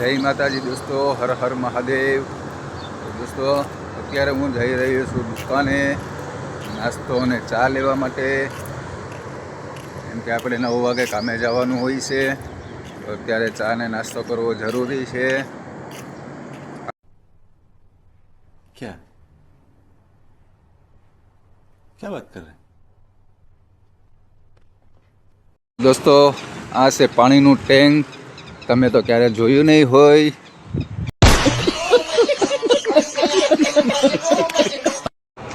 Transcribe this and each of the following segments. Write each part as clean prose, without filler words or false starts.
જય માતાજી દોસ્તો, હર હર મહાદેવ. દોસ્તો અત્યારે હું જઈ રહ્યો છું દુકાને નાસ્તો અને ચા લેવા માટે, કેમ કે આપણે 9 વાગે કામે જવાનું હોય છે. તો અત્યારે ચા ને નાસ્તો કરવો જરૂરી છે. क्या क्या बात कर रहे हैं? દોસ્તો આ છે પાણીનું ટેન્ક. તમે તો ક્યારે જોયું નહીં હોય.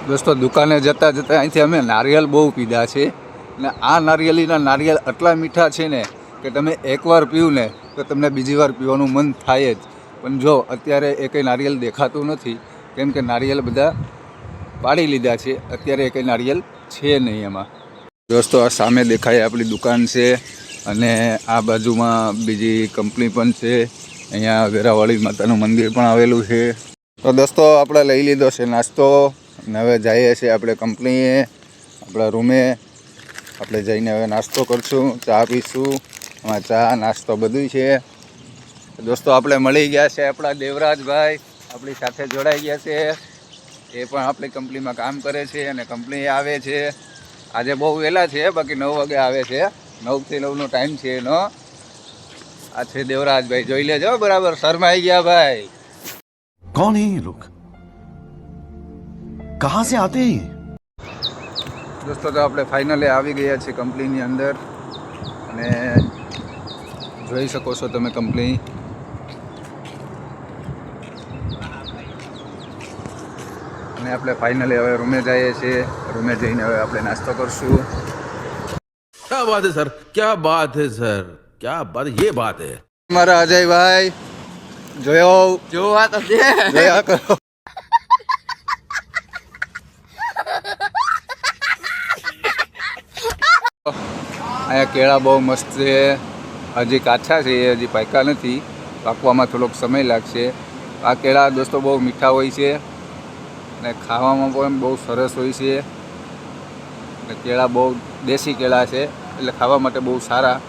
દોસ્તો દુકાને જતાં જતાં અહીંથી અમે નારિયેળ બહુ પીધા છે, ને આ નારિયેળ આટલા મીઠા છે ને કે તમે એકવાર પીવું ને તો તમને બીજી વાર પીવાનું મન થાય જ. પણ જો અત્યારે એકેય નારિયેળ દેખાતું નથી, કેમ કે નારિયેળ બધા પાડી લીધા છે. અત્યારે એકેય નારિયેળ છે નહીં એમાં. દોસ્તો આ સામે દેખાય આપણી દુકાન છે, અને આ બાજુમાં બીજી કંપની પણ છે. અહીંયા વેરાવાળી માતાનું મંદિર પણ આવેલું છે. તો દોસ્તો આપણે લઈ લીધો છે નાસ્તો, અને હવે જઈએ છીએ આપણે કંપનીએ, આપણા રૂમે. આપણે જઈને હવે નાસ્તો કરશું, ચા પીશું. એમાં ચા નાસ્તો બધું છે. દોસ્તો આપણે મળી ગયા છે આપણા દેવરાજભાઈ, આપણી સાથે જોડાઈ ગયા છે. એ પણ આપણી કંપનીમાં કામ કરે છે અને કંપની આવે છે. આજે બહુ વહેલા છે, બાકી 9 વાગે આવે છે. 9 થી 9નો ટાઈમ છે એનો. આ છે દેવરાજભાઈ, જોઈ લેજો બરાબર. શરમાઈ ગયા ભાઈ. कौन है ये लोग? कहां से आते हैं? દોસ્તો તો આપણે ફાઇનલી આવી ગયા છીએ કંપનીની અંદર, અને જોઈ શકો છો તમે કંપની. અને આપણે ફાઇનલી હવે રૂમે જઈએ છીએ. રૂમે જઈને હવે આપણે નાસ્તો કરશું. क्या बात है सर, क्या बात है सर, क्या बात, ये बात है. મારા અજયભાઈ જોવા તો જોયા કરો. અહીંયા કેળા બહુ મસ્ત છે. હજી કાચા છે, હજી પાક્યા નથી. પાકવામાં થોડોક સમય લાગશે. આ કેળા દોસ્તો બહુ મીઠા હોય છે, અને ખાવામાં પણ બહુ સરસ હોય છે. અને કેળા બહુ દેશી કેળા છે, એટલે ખાવા માટે બહુ સારા.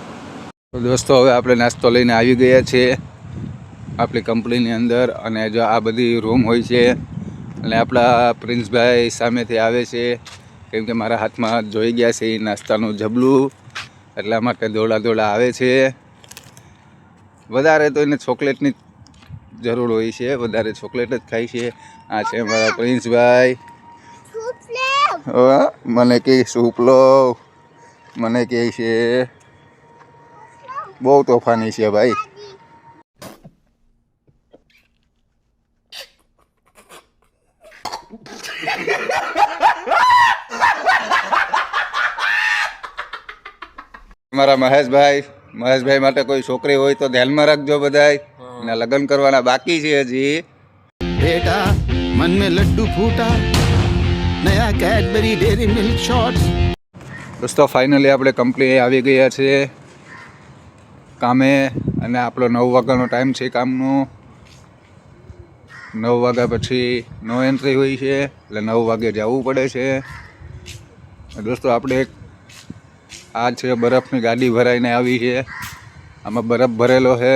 તો દોસ્તો હવે આપણે નાસ્તો લઈને આવી ગયા છીએ આપણી કંપનીની અંદર. અને જો આ બધી રૂમ હોય છે, અને આપણા પ્રિન્સભાઈ સામેથી આવે છે, કેમ કે મારા હાથમાં જોઈ ગયા છે એ નાસ્તાનું જબલું, એટલા માટે દોડા આવે છે. વધારે તો એને ચોકલેટની જરૂર હોય છે, વધારે ચોકલેટ જ ખાય છે. આ છે મારા પ્રિન્સભાઈ. મને કે સૂપ લો, મને કહે છે. બહુ તોફાની છે ભાઈ. મારા મહેશભાઈ માટે કોઈ છોકરી હોય તો ધ્યાનમાં રાખજો બધાય. અને લગ્ન કરવાના બાકી છે હજી. बेटा मन में लड्डू फूटा नया कैडबरी डेरी मिल्क शॉट्स. દોસ્તો ફાઇનલી આપણે કંપની આવી ગયા છે કામે, અને આપણો 9 વાગ્યાનો ટાઈમ છે કામનો. 9 વાગ્યા પછી નો એન્ટ્રી હોય છે, એટલે 9 વાગે જવું પડે છે. દોસ્તો આપણે આ છે બરફની ગાડી ભરાઈને આવી છે. આમાં બરફ ભરેલો છે.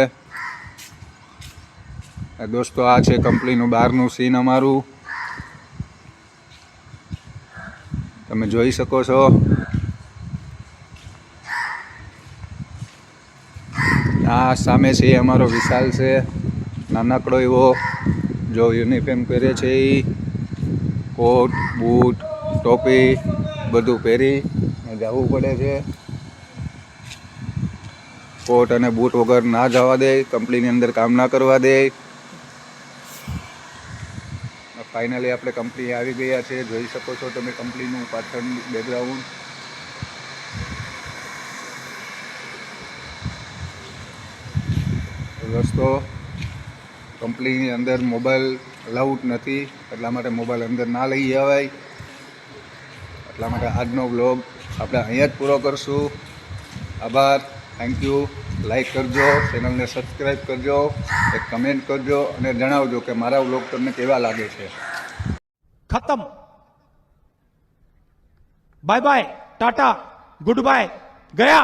દોસ્તો આ છે કંપનીનું બહારનું સીન અમારું, તમે જોઈ શકો છો. આ સામે છે અમારો વિશાલ છે, નાનકડો એવો, જો યુનિફોર્મ પહેરે છે. એ કોટ બૂટ ટોપી બધું પહેરી જવું પડે છે. કોટ અને બૂટ વગર ના જવા દે, કંપનીની અંદર કામ ના કરવા દે. ફાઇનલી આપણે કંપની આવી ગયા છે. જોઈ શકો છો તમે કંપનીનું પાછળનું બેકગ્રાઉન્ડ. દોસ્તો કંપનીની અંદર મોબાઈલ અલાઉડ નથી, એટલા માટે મોબાઈલ અંદર ના લઈ જવાય. એટલા માટે આજનો વ્લોગ આપણે અહીંયા જ પૂરો કરશું. આભાર, થેન્ક યુ. લાઈક કરજો, ચેનલને સબસ્ક્રાઈબ કરજો, એક કમેન્ટ કરજો, અને જણાવજો કે મારા વ્લોગ તમને કેવા લાગે છે. खत्म. Bye bye, tata, goodbye, गया.